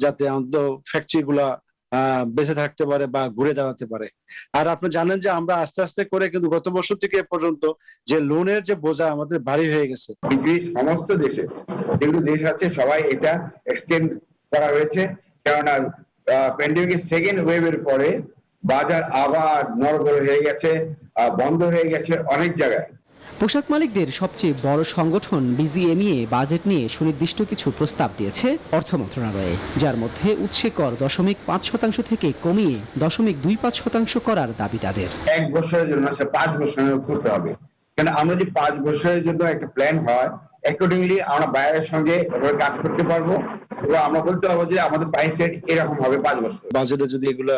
Speaker 3: যাতে অন্তত ফ্যাক্টরিগুলা বেঁচে থাকতে পারে বা ঘুরে দাঁড়াতে পারে। আর আপনি জানেন যে আমরা আস্তে আস্তে করে কিন্তু গত বছর থেকে এ পর্যন্ত যে লোনের যে বোঝা আমাদের ভারী হয়ে গেছে।
Speaker 4: পৃথিবীর সমস্ত দেশে যেগুলো দেশ আছে সবাই এটা এক্সটেন্ড করা হয়েছে, কেননা প্যান্ডেমিকের সেকেন্ড ওয়েভের পরে বাজার আবার নড়বড় হয়ে গেছে, বন্ধ হয়ে গেছে অনেক জায়গায়।
Speaker 2: পোশাক মালিকদের সবচেয়ে বড় সংগঠন বিজিএমইএ বাজেট নিয়ে সুনির্দিষ্ট কিছু প্রস্তাব দিয়েছে অর্থ মন্ত্রণালয়ে, যার মধ্যে উৎসে কর 0.5% থেকে কমিয়ে 0.25% করার দাবি তাদের।
Speaker 4: 1 বছরের জন্য 5 বছরের করতে হবে, কারণ আমরা যে 5 বছরের জন্য একটা প্ল্যান হয়, অ্যাকর্ডিংলি আমরা বাইরের সঙ্গে কাজ করতে পারবো এবং আমরা বলতে পারবো যে আমাদের প্রাইস রেট এরকম হবে 5 বছর।
Speaker 3: বাজেটে যদি এগুলো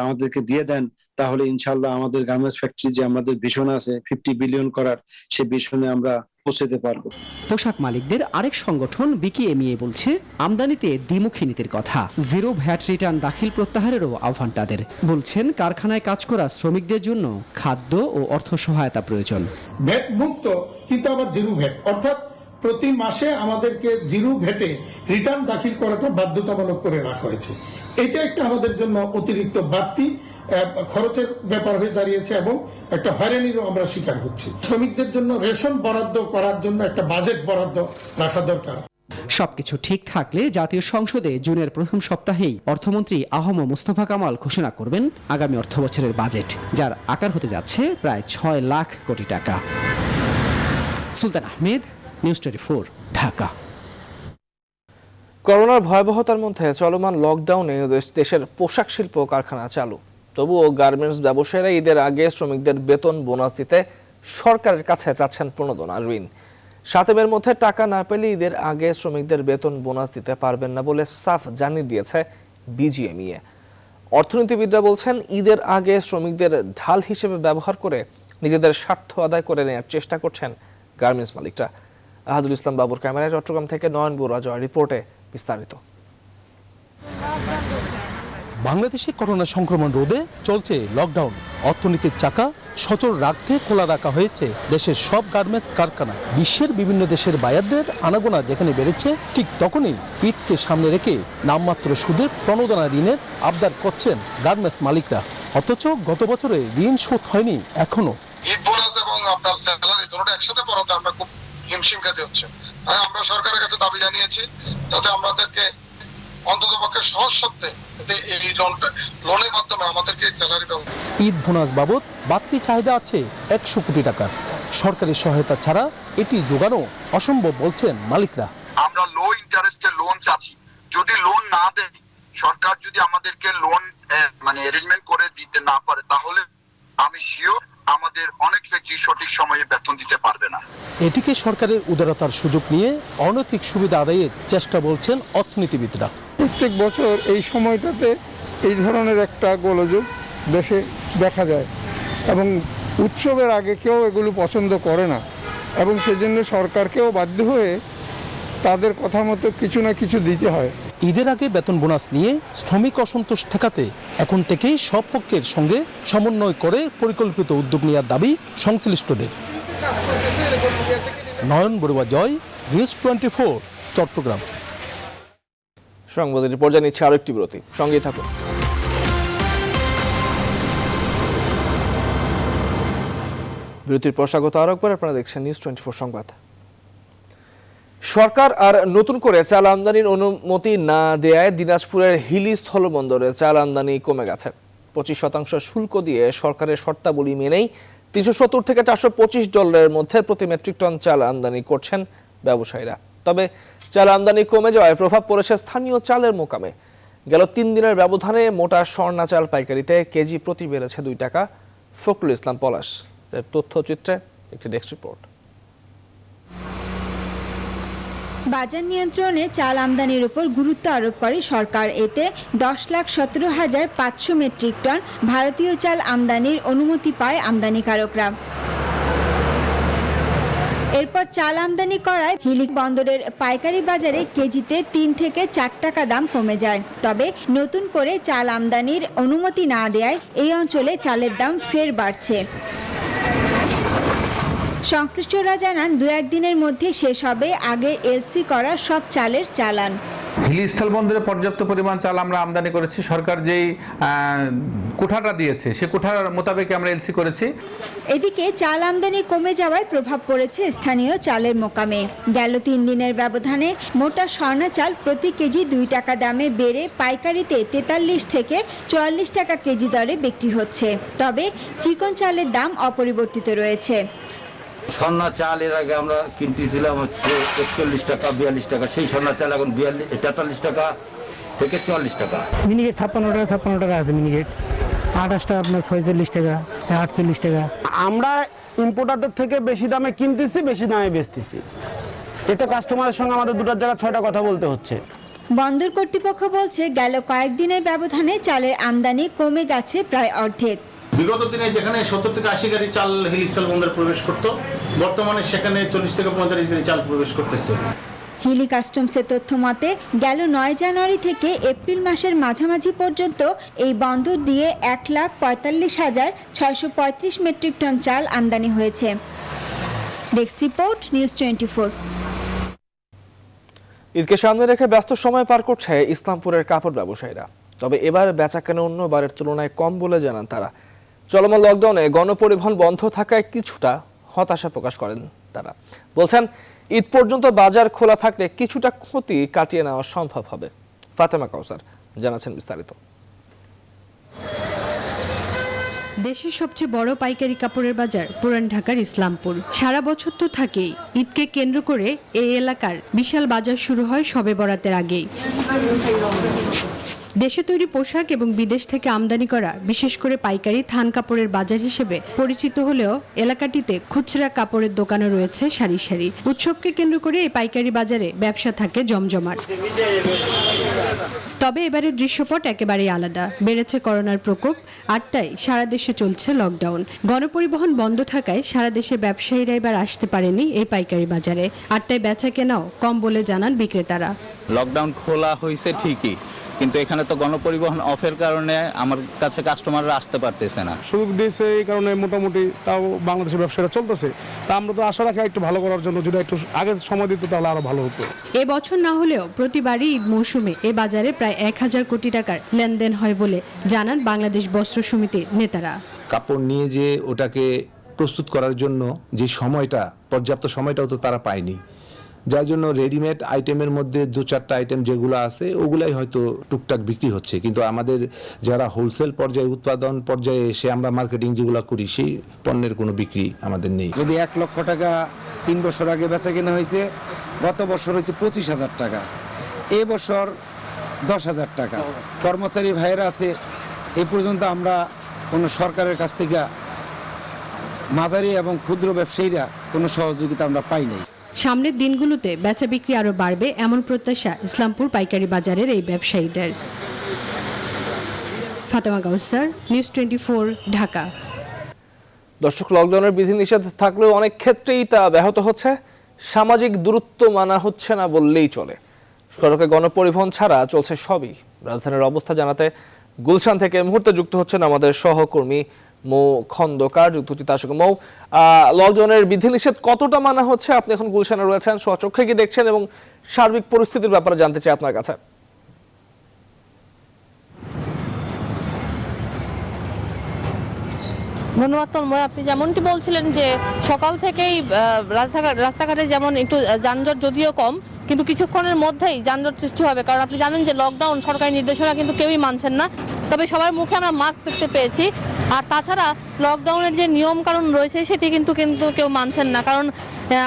Speaker 3: আমাদেরকে দিয়ে দেন, তাহলে ইনশাল্লাহ আমাদের গার্মেন্টস ফ্যাক্টরি যে আমাদের ভিশন আছে 50 বিলিয়ন করার, সেই ভিশনে আমরা পৌঁছতে পারবো।
Speaker 2: পোশাক মালিকদের আরেক সংগঠন বিকেএমইএ বলছে, আমদানিতে দ্বিমুখী নীতির কথা, জিরো ভ্যাট রিটার্ন দাখিল প্রত্যাহারেরও আহ্বান তাদের। বলছেন, কারখানায় কাজ করা শ্রমিকদের জন্য খাদ্য ও অর্থ সহায়তা প্রয়োজন।
Speaker 24: ভ্যাট মুক্ত কিন্তু আবার জিরো ভ্যাট, অর্থাৎ প্রতি মাসে আমাদেরকে জিরো ভ্যাটে রিটার্ন দাখিল করাটা বাধ্যতামূলক করে রাখা হয়েছে। এটা একটা আমাদের জন্য অতিরিক্ত বাড়তি খরচের ব্যাপার হয়ে দাঁড়িয়েছে এবং একটা হয়রানিরও আমরা শিকার হচ্ছি। শ্রমিকদের জন্য রেশন বরাদ্দ করার জন্য একটা বাজেট বরাদ্দ রাখা দরকার।
Speaker 2: সবকিছু ঠিক থাকলে জাতীয় সংসদে জুনের প্রথম সপ্তাহেই অর্থমন্ত্রী আহম মোস্তফা কামাল ঘোষণা করবেন আগামী অর্থ বছরের বাজেট, যার আকার হতে যাচ্ছে প্রায় 6 লাখ কোটি টাকা। সুলতান আহমেদ, নিউজ 24, ঢাকা।
Speaker 1: করোনার ভয়াবহতার মধ্যে চলমান লকডাউনে দেশের পোশাক শিল্প কারখানা চালু। তবুও গার্মেন্টস ব্যবসায়ীরা ঈদের আগে শ্রমিকদের বেতন বোনাস দিতে সরকারের কাছে চাচ্ছেন প্রণোদনা ঋণ। 7 মধ্যে টাকা না পেলে ঈদের আগে শ্রমিকদের বেতন বোনাস দিতে পারবেন না বলে সাফ জানিয়ে দিয়েছে বিজিএমইএ। অর্থনীতিবিদরা বলছেন, ঈদের আগে শ্রমিকদের ঢাল হিসেবে ব্যবহার করে নিজেদের স্বার্থ আদায় করে নেওয়ার চেষ্টা করছেন গার্মেন্টস মালিকরা। আহাদুল ইসলাম বাবুর ক্যামেরায় চট্টগ্রাম থেকে নয়ন বড়ুয়া জয় রিপোর্টে বিস্তারিত।
Speaker 25: বাংলাদেশে করোনা সংক্রমণ রোধে চলছে লকডাউন। অর্থনীতির চাকা সচল রাখতে খোলা রাখা হয়েছে দেশের সব গার্মেন্টস কারখানা। বিশ্বের বিভিন্ন দেশের বায়ারদের আনাগোনা যেখানে বেড়েছে, ঠিক তখনই ঈদকে সামনে রেখে নামমাত্র সুদের প্রণোদনা ঋণের আবদার করছেন গার্মেন্টস মালিকরা। অথচ গত বছরে ঋণ শোধ হয়নি এখনো।
Speaker 26: ঈদ বোনাস এবং আপনার স্যালারি দুটোটা একসাথে পড়াতে আমরা খুব হিমশিম খেতে হচ্ছে। আমরা সরকারের কাছে দাবি জানিয়েছি যাতে আমাদেরকে অন্ততপক্ষে সহজ শর্তে এই লোনের মাধ্যমে আমাদেরকে স্যালারি দেওয়া।
Speaker 25: ঈদ বোনাস বাবদ বাড়তি চাহিদা আছে 100 কোটি টাকার। সরকারি সহায়তা ছাড়া এটি জোগানো অসম্ভব বলছেন মালিকরা।
Speaker 26: আমরা লো ইন্টারেস্টে লোন চাচ্ছি, যদি লোন না দেয় সরকার, যদি আমাদেরকে লোন অ্যারেঞ্জমেন্ট করে দিতে না পারে, তাহলে আমি শিওর আমাদের অনেক ফ্যাক্টরি সঠিক সময়ে বেতন দিতে পারবে না।
Speaker 25: এটিকে সরকারের উদারতার সুযোগ নিয়ে অনৈতিক সুবিধা আদায়ের চেষ্টা বলছেন অর্থনীতিবিদরা।
Speaker 27: প্রত্যেক বছর এই সময়টাতে এই ধরনের একটা গোলযোগ দেশে দেখা যায় এবং উৎসবের আগে কেউ এগুলো পছন্দ করে না এবং সেজন্য সরকারকেও বাধ্য হয়ে তাদের কথা মতো কিছু না কিছু দিতে হয়।
Speaker 25: ঈদের আগে বেতন বোনাস নিয়ে শ্রমিক অসন্তোষ ঠেকাতে এখন থেকেই সব পক্ষের সঙ্গে সমন্বয় করে পরিকল্পিত উদ্যোগ নেওয়ার দাবি সংশ্লিষ্টদের। নয়ন বড়ুয়া জয়, নিউজ 24, চট্টগ্রাম।
Speaker 1: সংবাদের পর্যায়ে নিচ্ছে আরেকটি বিরতি, সঙ্গেই থাকুন। বিরতির পর স্বাগত আরো একবার, আপনারা দেখছেন নিউজ 24 সংবাদ। সরকার আর নতুন করে চাল আমদানির অনুমতি না দেয়ায় দিনাজপুরের হিলি স্থলবন্দরে চাল আমদানি কমে গেছে। 25% শুল্ক দিয়ে সরকারের শর্তাবলী মেনেই $370 থেকে $425 মধ্যে প্রতি মেট্রিক টন চাল আমদানি করছেন ব্যবসায়ীরা। তবে চাল আমদানি কমে যাওয়ায় প্রভাব পড়েছে স্থানীয় চালের মোকামে। গেল 3 দিনের ব্যবধানে মোটা স্বর্ণা চাল পাইকারিতে কেজি প্রতি বেড়েছে 2 টাকা। ফখরুল ইসলাম পলাশ এর তথ্যচিত্রে একটি ডেস্ক রিপোর্ট।
Speaker 5: বাজার নিয়ন্ত্রণে চাল আমদানির উপর গুরুত্ব আরোপ করে সরকার। এতে 10,17,500 মেট্রিক টন ভারতীয় চাল আমদানির অনুমতি পায় আমদানিকারকরা। এরপর চাল আমদানি করায় হিলি বন্দরের পাইকারি বাজারে কেজিতে 3 থেকে 4 টাকা দাম কমে যায়। তবে নতুন করে চাল আমদানির অনুমতি না দেওয়ায় এই অঞ্চলে চালের দাম ফের বাড়ছে। সংশ্লিষ্টরা জানান 2-1 দিনের মধ্যে শেষ হবে আগের এলসি করা সব চালের চালান।
Speaker 6: হিলি স্থল বন্দরে পর্যাপ্ত পরিমাণ চাল আমরা আমদানি করেছি। সরকার যেই কোঠাটা দিয়েছে সে কোঠার মোতাবেক আমরা এলসি করেছি।
Speaker 5: এদিকে চাল আমদানি কমে যাওয়ায় প্রভাব পড়েছে স্থানীয় চালের মোকামে। গেল 3 দিনের ব্যবধানে মোটা স্বর্ণা চাল প্রতি কেজি 2 টাকা দামে বেড়ে পাইকারিতে 43 থেকে 44 টাকা কেজি দরে বিক্রি হচ্ছে। তবে চিকন চালের দাম অপরিবর্তিত রয়েছে।
Speaker 7: স্বর্ণা চাল এর আগে আমরা কিনতেছিলাম হচ্ছে 41 টাকা 42 টাকা, সেই স্বর্ণা চাল এখন 43 টাকা থেকে 44 টাকা।
Speaker 8: মিনিকেট 56 টাকা আছে, মিনিকেট 28 টাকা, আপনার 46 টাকা 48 টাকা।
Speaker 9: আমরা ইম্পোর্টারদের থেকে বেশি দামে কিনতেছি, বেশি দামে বেচতেছি। এতে কাস্টমারের সঙ্গে আমাদের 2টার জায়গায় 6টা কথা বলতে হচ্ছে।
Speaker 5: বন্দর কর্তৃপক্ষ বলছে গেল কয়েকদিনের ব্যবধানে চালের আমদানি কমে গেছে প্রায় অর্ধেক।
Speaker 10: বিগত দিনে যেখানে 70 থেকে 80 গাড়ি চাল হিলি স্থল বন্দরে প্রবেশ করত, বর্তমানে সেখানে 40 থেকে 45 গাড়ি চাল প্রবেশ করতেছে।
Speaker 5: হিলি কাস্টমসের তথ্য মতে গেল 9 জানুয়ারি থেকে এপ্রিল মাসের মাঝামাঝি পর্যন্ত এই বন্দর দিয়ে 1,45,635 মেট্রিক টন চাল আমদানি হয়েছে। Desk report, news 24।
Speaker 1: ঈদকে সামনে রেখে ব্যস্ত সময় পার করছে ইসলামপুরের কাপড় ব্যবসায়ীরা। তবে এবার বেচাকেনা অন্যবারের তুলনায় কম বলে জানান তারা। চলমান লকডাউনে গণপরিবহন বন্ধ থাকায় কিছুটা হতাশা প্রকাশ করেন তারা। বলছেন ঈদ পর্যন্ত বাজার খোলা থাকলে কিছুটা ক্ষতি কাটিয়ে নেওয়া সম্ভব হবে। ফাতেমা কাউসার জানাচ্ছেন বিস্তারিত।
Speaker 22: দেশের সবচেয়ে বড় পাইকারি কাপড়ের বাজার পুরান ঢাকার ইসলামপুর। সারা বছর তো থাকেই, ঈদকে কেন্দ্র করে এই এলাকার বিশাল বাজার শুরু হয় শবে বরাতের আগেই। দেশে তৈরি পোশাক এবং বিদেশ থেকে আমদানি করা বিশেষ করে পাইকারি থান কাপড়ের বাজার হিসেবে পরিচিত হলেও এলাকাটিতে খুচরা কাপড়ের দোকানও রয়েছে সারি সারি। উৎসবকে কেন্দ্র করে এই পাইকারি বাজারে ব্যবসা থাকে জমজমাট। তবে এবারের দৃশ্যপট একেবারেই আলাদা। বেড়েছে করোনার প্রকোপ, আর তাই সারা দেশে চলছে লকডাউন। গণপরিবহন বন্ধ থাকায় সারা দেশে ব্যবসায়ীরা এবার আসতে পারেনি এই পাইকারি বাজারে, আর তাই বেচা কেনাও কম বলে জানান বিক্রেতারা।
Speaker 11: লকডাউন খোলা হয়েছে ঠিকই, কিন্তু এখানে তো গণপরিবহন অফের কারণে আমার কাছে কাস্টমাররা আসতে পারতেছে না।
Speaker 9: সুযোগ দিয়েছে এই কারণে মোটামুটি তাও বাংলাদেশের ব্যবসাটা চলতেছে। তা আমরা তো আশা রাখি একটু ভালো করার জন্য, যদি একটু আগে সময় দিত তাহলে আরো ভালো হতো।
Speaker 22: এবছর না হলেও প্রতিবারই ঈদ মৌসুমে এ বাজারে প্রায় 1000 কোটি টাকার লেনদেন হয় বলে জানান বাংলাদেশ বস্ত্র সমিতির নেতারা।
Speaker 28: কাপড় নিয়ে যে ওটাকে প্রস্তুত করার জন্য যে সময়টা, পর্যাপ্ত সময়টাও তো তারা পায়নি, যার জন্য রেডিমেড আইটেমের মধ্যে 2-4টা আইটেম যেগুলো আছে ওগুলাই হয়তো টুকটাক বিক্রি হচ্ছে, কিন্তু আমাদের যারা হোলসেল পর্যায়ে উৎপাদন পর্যায়ে এসে আমরা মার্কেটিং যেগুলো করি সেই পণ্যের কোনো বিক্রি আমাদের নেই।
Speaker 29: যদি 1 লক্ষ টাকা 3 বছর আগে বেচা কেনা হয়েছে, গত বছর হয়েছে 25,000 টাকা, এবছর 10,000 টাকা। কর্মচারী ভাইয়েরা আছে, এই পর্যন্ত আমরা কোনো সরকারের কাছ থেকে মাঝারি এবং ক্ষুদ্র ব্যবসায়ীরা কোনো সহযোগিতা আমরা পাই নাই।
Speaker 22: সামনের দিনগুলোতে বেচা বিক্রি আরো বাড়বে এমন প্রত্যাশা ইসলামপুর পাইকারি বাজারের এই ব্যবসায়ীদের। ফাতেমা কাউসার, নিউজ 24, ঢাকা।
Speaker 1: দর্শক, লকডাউনের বিধিনিষেধ থাকলেও অনেক ক্ষেত্রেই তা ব্যাহত হচ্ছে। সামাজিক দূরত্ব মানা হচ্ছে না বললেই চলে। সড়কে গণপরিবহন ছাড়া চলছে সবই। রাজধানীর অবস্থা জানাতে গুলশান থেকে মুহূর্তে যুক্ত হচ্ছেন আমাদের সহকর্মী মৌ খন্দকার। যুক্ত হচ্ছে তার সঙ্গে। মৌ, লকডাউনের বিধিনিষেধ কতটা মানা হচ্ছে? আপনি এখন গুলশানে রয়েছেন, স্বচক্ষে কি দেখছেন এবং সার্বিক পরিস্থিতির ব্যাপারে জানতে চাই আপনার কাছে।
Speaker 30: ধন্যবাদ তন্ময়। আপনি যেমনটি বলছিলেন যে সকাল থেকেই রাস্তাঘাটে যেমন একটু যানজট যদিও কম, কিন্তু কিছুক্ষণের মধ্যেই যানজট সৃষ্টি হবে, কারণ আপনি জানেন যে লকডাউন সরকারি নির্দেশনা কিন্তু কেউই মানছেন না। তবে সবার মুখে আমরা মাস্ক দেখতে পেয়েছি। আর তাছাড়া লকডাউনের যে নিয়ম কানুন রয়েছে সেটি কিন্তু কেউ মানছেন না, কারণ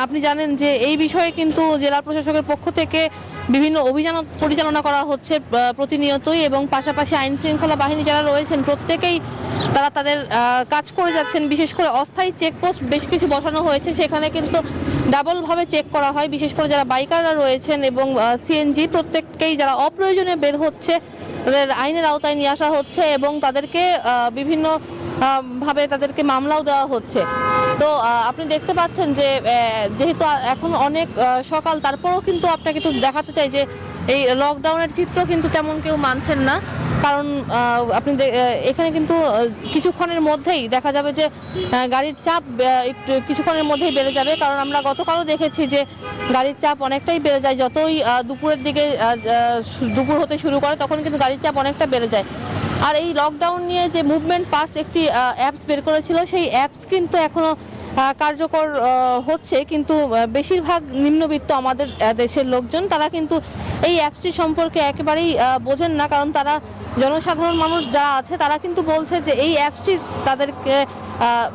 Speaker 30: আপনি জানেন যে এই বিষয়ে কিন্তু জেলা প্রশাসকের পক্ষ থেকে বিভিন্ন অভিযান পরিচালনা করা হচ্ছে প্রতিনিয়তই, এবং পাশাপাশি আইন শৃঙ্খলা বাহিনী যারা রয়েছেন প্রত্যেকেই তারা তাদের কাজ করে যাচ্ছেন। বিশেষ করে অস্থায়ী চেকপোস্ট বেশ কিছু বসানো হয়েছে, সেখানে কিন্তু ডাবল ভাবে চেক করা হয়, বিশেষ করে যারা বাইকাররা রয়েছেন এবং সিএনজি প্রত্যেককেই যারা অপ্রয়োজনে বের হচ্ছে তাদের আইনের আওতায় নিয়ে আসা হচ্ছে এবং তাদেরকে বিভিন্ন ভাবে তাদেরকে মামলাও দেওয়া হচ্ছে। তো আপনি দেখতে পাচ্ছেন যে যেহেতু এখন অনেক সকাল, তারপরেও কিন্তু আপনাকে একটু দেখাতে চাই যে এই লকডাউনের চিত্র কিন্তু তেমন কেউ মানছেন না, কারণ আপনি এখানে কিন্তু কিছুক্ষণের মধ্যেই দেখা যাবে যে গাড়ির চাপ একটু কিছুক্ষণের মধ্যেই বেড়ে যাবে, কারণ আমরা গতকালও দেখেছি যে গাড়ির চাপ অনেকটাই বেড়ে যায়, যতই দুপুরের দিকে দুপুর হতে শুরু করে তখন কিন্তু গাড়ির চাপ অনেকটা বেড়ে যায়। আর এই লকডাউন নিয়ে যে মুভমেন্ট পাস একটি অ্যাপস বের করেছিল, সেই অ্যাপস কিন্তু এখনো কার্যকর হচ্ছে, কিন্তু বেশিরভাগ নিম্নবিত্ত আমাদের দেশের লোকজন তারা কিন্তু এই অ্যাপসটি সম্পর্কে একেবারেই বোঝেন না, কারণ তারা জনসাধারণ মানুষ যারা আছে তারা কিন্তু বলছে যে এই অ্যাপসটি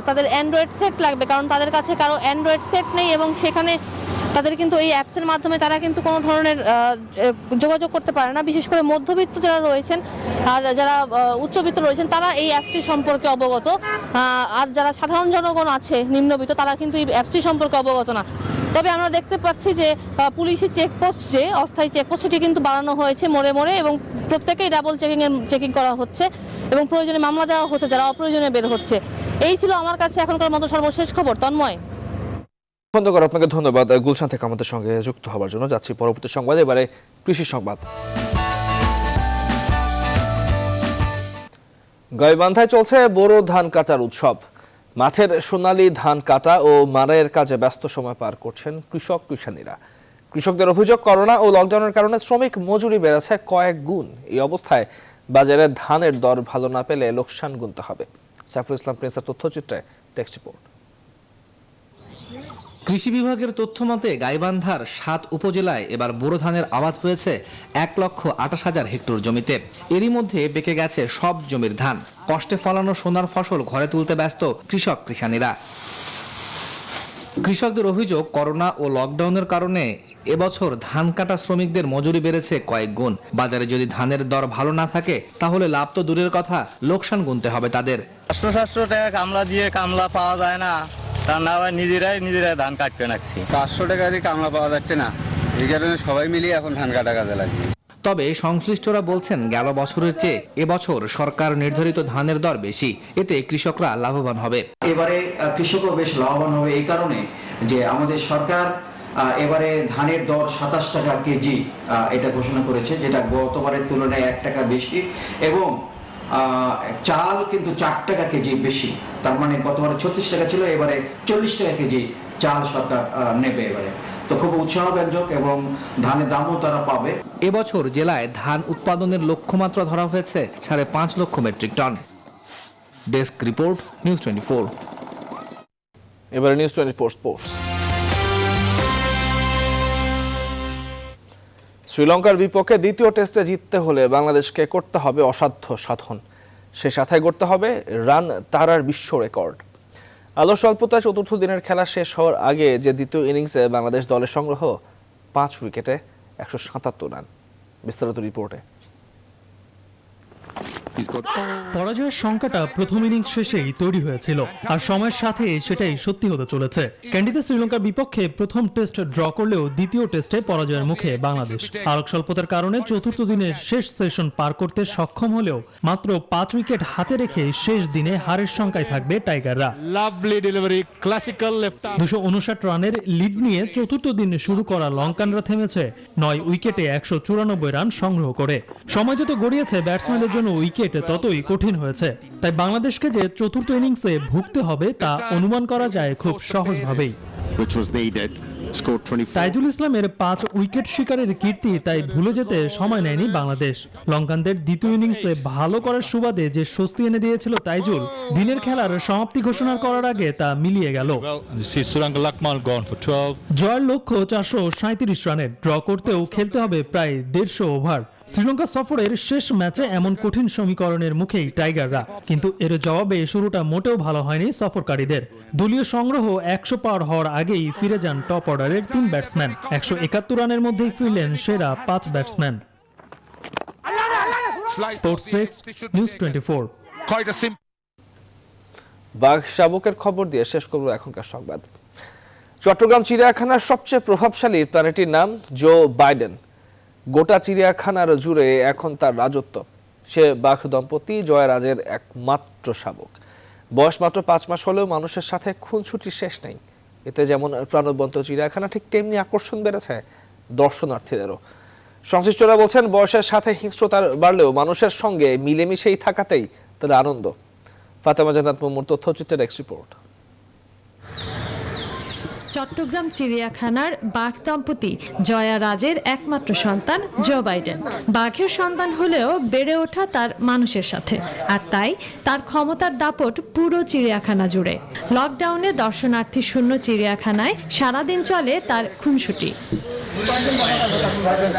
Speaker 30: তাদের অ্যান্ড্রয়েড সেট লাগবে, কারণ তাদের কাছে কারো অ্যান্ড্রয়েড সেট নেই এবং সেখানে তাদের কিন্তু এই অ্যাপসের মাধ্যমে তারা কিন্তু কোনো ধরনের যোগাযোগ করতে পারে না। বিশেষ করে মধ্যবিত্ত যারা রয়েছেন আর যারা উচ্চবিত্ত রয়েছেন তারা এই অ্যাপসটি সম্পর্কে অবগত, আর যারা সাধারণ জনগণ আছে নিম্নবিত্ত তারা কিন্তু এই অ্যাপসটি সম্পর্কে অবগত না। তবে আমরা দেখতে পাচ্ছি যে পুলিশি চেকপোস্ট, যে অস্থায়ী চেকপোস্ট, সেটি কিন্তু বাড়ানো হয়েছে মোড়ে মোড়ে এবং প্রত্যেকেই ডাবল চেকিং করা হচ্ছে এবং প্রয়োজনে মামলা দেওয়া হচ্ছে যারা অপ্রয়োজনে বের হচ্ছে। এই ছিল আমার কাছে এখনকার মতো সর্বশেষ খবর। তন্ময়।
Speaker 1: খন্দকার, আপনাকে ধন্যবাদ গুলশান থেকে আমাদের সঙ্গে যুক্ত হওয়ার জন্য। যাচ্ছি পরবর্তী সংবাদে, এবারে কৃষি সংবাদ। গাইবান্ধায় চলছে বোরো ধান কাটার উৎসব। মাঠের সোনালী ধান কাটা ও মাড়াইয়ের কাজে ব্যস্ত সময় পার করছেন কৃষানীরা। কৃষকদের অভিযোগ, করোনা ও লকডাউনের কারণে শ্রমিক মজুরি বেড়েছে কয়েক গুণ। এই অবস্থায় বাজারে ধানের দর ভালো না পেলে লোকসান গুনতে হবে। Saiful Islam প্রিন্সের তথ্যচিত্রে text report.
Speaker 12: কৃষি বিভাগের তথ্য মতে গাইবান্ধার ৭ উপজেলায় এবার বোরো ধানের আবাদ হয়েছে ১,২৮,০০০ হেক্টর জমিতে। এরই মধ্যে বেঁকে গেছে সব জমির ধান। কষ্টে ফলানো সোনার ফসল ঘরে তুলতে ব্যস্ত কৃষানীরা। কৃষকদের অভিযোগ, করোনা ও লকডাউনের কারণে এবছর ধান কাটা শ্রমিকদের মজুরি বেড়েছে কয়েক গুণ। বাজারে যদি ধানের দর ভালো না থাকে তাহলে লাভ তো দূরের কথা, লোকসান গুনতে হবে তাদের।
Speaker 13: 500-700 টাকা কামলা দিয়ে কামলা পাওয়া যায় না, তা না হয় নিজেরাই ধান কাটতে নাকছি। 500 টাকা দিয়ে কামলা পাওয়া যাচ্ছে না, এই কারণে সবাই মিলিয়ে এখন ধান কাটা কাজে লাগছে।
Speaker 12: তবে সংশ্লিষ্টরা বলছেন গেল বছরের চেয়ে এবছর সরকার নির্ধারিত ধানের দর বেশি, এতে কৃষকরা লাভবান হবে।
Speaker 14: এবারে কৃষকও বেশ লাভবান হবে এই কারণে যে আমাদের সরকার এবারে ধানের দর 27 টাকা কেজি এটা ঘোষণা করেছে, যেটা গতবারের তুলনায় 1 টাকা বেশি, এবং চাল কিন্তু 4 টাকা কেজি বেশি। তার মানে গতবারে 36 টাকা ছিল, এবারে 40 টাকা কেজি চাল সরকার নেবে এবারে। তো খুব উৎসাহব্যঞ্জক এবং ধানের দামও তারা পাবে।
Speaker 12: এবছর জেলায় ধান উৎপাদনের লক্ষ্যমাত্রা ধরা হয়েছে 5.5 lakh metric ton. Desk report, news 24।
Speaker 1: এবারে নিউজ 24 স্পোর্টস। শ্রীলঙ্কার বিপক্ষে দ্বিতীয় টেস্টে জিততে হলে বাংলাদেশকে করতে হবে অসাধ্য সাধন। সে সাথে করতে হবে রান তারার বিশ্ব রেকর্ড। আলো স্বল্পতায় চতুর্থ দিনের খেলা শেষ হওয়ার আগে যে দ্বিতীয় ইনিংসে বাংলাদেশ দলের সংগ্রহ 5 উইকেটে 177 রান। বিস্তারিত রিপোর্টে।
Speaker 15: পরাজয়ের সংখ্যাটা প্রথম ইনিংস শেষেই তৈরি হয়েছিল, আর সময়ের সাথে সেটাই সত্যি হতে চলেছে। ক্যান্ডিতে শ্রীলঙ্কার বিপক্ষে প্রথম টেস্ট ড্র করলেও দ্বিতীয় টেস্টে পরাজয়ের মুখে বাংলাদেশ। আলোক স্বল্পতার কারণে চতুর্থ দিনের শেষ সেশন পার করতে সক্ষম হলেও মাত্র 5 উইকেট হাতে রেখে শেষ দিনে হারের সংখ্যায় থাকবে টাইগাররা। 259 রানের লিড নিয়ে চতুর্থ দিন শুরু করা লঙ্কানরা থেমেছে 9 উইকেটে 194 রান সংগ্রহ করে। সময় যত গড়িয়েছে ব্যাটসম্যানদের জন্য উইকেট ততই কঠিন হয়েছে। তাই বাংলাদেশকে যে চতুর্থ ইনিংসে ভুগতে হবে তা অনুমান করা যায় খুব সহজভাবেই। তাইজুল ইসলামের 5 উইকেট শিকারের কীর্তি তাই ভুলে যেতে সময় নেয়নি বাংলাদেশ। লঙ্কানদের দ্বিতীয় ইনিংসে ভালো করার সুবাদে যে স্বস্তি এনে দিয়েছিল তাইজুল, দিনের খেলার সমাপ্তি ঘোষণা করার আগে তা মিলিয়ে গেল। জয়ের লক্ষ্য 437 রানের। ড্র করতেও খেলতে হবে প্রায় 150 ওভার। শ্রীলঙ্কা সফরের শেষ ম্যাচে এমন কঠিন সমীকরণের মুখেই টাইগাররা, কিন্তু এর জবাবে শুরুটা মোটেও ভালো হয়নি সফরকারীদের। দলীয় সংগ্রহ 100 পার হওয়ার আগেই ফিরে যান টপ অর্ডারের 3 ব্যাটসম্যান। 171 রানের মধ্যেই ফিরলেন সেরা 5 ব্যাটসম্যান। Sports desk, news 24।
Speaker 1: বাঘ শাবকের খবর দিয়ে শেষ করব এখনকার সংবাদ। চট্টগ্রাম চিড়িয়াখানার সবচেয়ে প্রভাবশালী প্রাণীটির নাম জো বাইডেন। গোটা চিড়িয়াখানার জুড়ে এখন তার রাজত্ব। সে বাঘ দম্পতি জয়রাজের একমাত্র শাবক। বয়স মাত্র 5 মাস হলেও মানুষের সাথে খুনছুটির শেষ নেই। এতে যেমন প্রাণবন্ত চিড়িয়াখানা, ঠিক তেমনি আকর্ষণ বেড়েছে দর্শনার্থীদেরও। সংশ্লিষ্টরা বলছেন, বয়সের সাথে হিংস্রতার বাড়লেও মানুষের সঙ্গে মিলেমিশেই থাকাতেই তার আনন্দ। ফাতেমা জান্নাত মুমুর তথ্যচিত্রের ডেস্ক রিপোর্ট।
Speaker 3: চট্টগ্রাম চিড়িয়াখানার বাঘ দম্পতি জয়া রাজের একমাত্র সন্তান জো বাইডেন। বাঘের সন্তান হলেও বেড়ে ওঠা তার মানুষের সাথে, আর তাই তার ক্ষমতার দাপট পুরো চিড়িয়াখানা জুড়ে। লকডাউনে দর্শনার্থী শূন্য চিড়িয়াখানায় সারাদিন চলে তার খুনসুটি।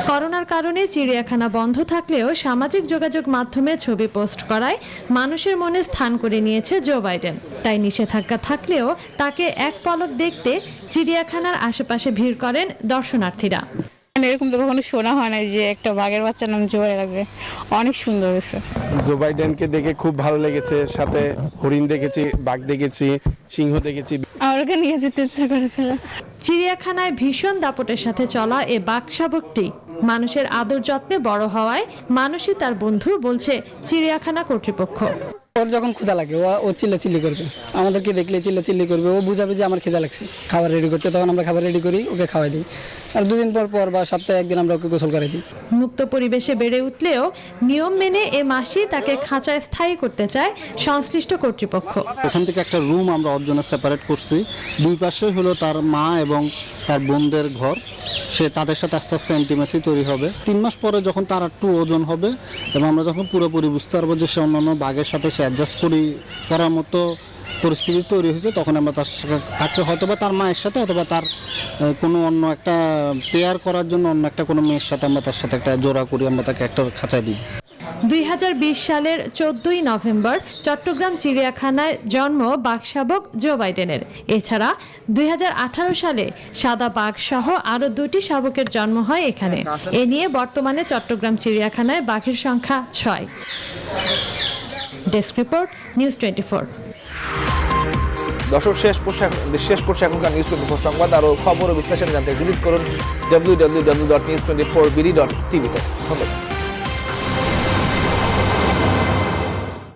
Speaker 3: করোনার কারণে চিড়িয়াখানা বন্ধ থাকলেও সামাজিক যোগাযোগ মাধ্যমে ছবি পোস্ট করায় মানুষের মনে স্থান করে নিয়েছে জো বাইডেন। তাই নিষেধাজ্ঞা থাকলেও তাকে এক পলক দেখতে চিড়িয়াখানার আশেপাশে ভিড় করেন দর্শনার্থীরা।
Speaker 4: এরকম তো কখনো শোনা হয় না যে একটা বাঘের বাচ্চার নাম জোয়া রাখবে। অনেক সুন্দর হয়েছে।
Speaker 9: জো বাইডেনকে দেখে খুব ভালো লেগেছে। সাথে হরিণ দেখেছি, বাঘ দেখেছি, সিংহ দেখেছি।
Speaker 4: আমার ওকে নিয়ে যেতে ইচ্ছা করেছিল।
Speaker 3: চিড়িয়াখানায় ভীষণ দাপটের সাথে চলা এ বাঘ শাবকটি মানুষের আদর যত্নে বড় হওয়ায় মানুষই তার বন্ধু বলছে চিড়িয়াখানা কর্তৃপক্ষ।
Speaker 16: ওর যখন ক্ষুধা লাগে ও চিল্লাচিল্লি করবে, আমাদেরকে দেখলে চিল্লাচিল্লি করবে। ও বুঝাবে যে আমার খিদা লাগছে, খাবার রেডি করতে, তখন আমরা খাবার রেডি করি, ওকে খাওয়াই দিই। আর 2 দিন পর বা সপ্তাহে 1 দিন আমরা ওকে গোসল করাই দিই।
Speaker 3: মুক্ত পরিবেশে বেড়ে উঠলেও নিয়ম মেনে এ মাসি তাকে খাঁচায় স্থায়ী করতে চায় সংশ্লিষ্ট কর্তৃপক্ষ।
Speaker 17: ওখান থেকে একটা রুম আমরা ওর জন্য সেপারেট করছি। 2 পাশে হলো তার মা এবং তার বোনদের ঘর। সে তাদের সাথে আস্তে আস্তে ইন্টিমেসি তৈরি হবে। 3 মাস পরে যখন তার একটু ওজন হবে এবং আমরা যখন পুরোপুরি বুঝতে পারবো যে সে অন্যান্য বাঘের সাথে সে অ্যাডজাস্ট করার মতো পরিস্থিতি তৈরি হয়েছে, তখন আমরা তাকে হয়তো বা তার মায়ের সাথে অথবা তার কোনো অন্য একটা পেয়ার করার জন্য অন্য একটা কোনো মেয়ের সাথে আমরা তার সাথে একটা জোড়া করি, আমরা তাকে একটা খাঁচায় দিই।
Speaker 3: 2020 সালের 14ই নভেম্বর চট্টগ্রাম চিড়িয়াখানায় জন্ম বাঘ শাবক জো বাইডেনের। এছাড়া 2018 সালে সাদা বাঘ সহ আরও 2টি শাবকের জন্ম হয় এখানে। এ নিয়ে বর্তমানে চট্টগ্রাম চিড়িয়াখানায় বাঘের সংখ্যা 6। Desk report, news 24।
Speaker 1: দর্শক, শেষ করছে এখনকার নিউজ 24 সংবাদ। আরও খবর ও বিশ্লেষণ জানতে ভিজিট করুন www.news24bd.tv-তে। ধন্যবাদ।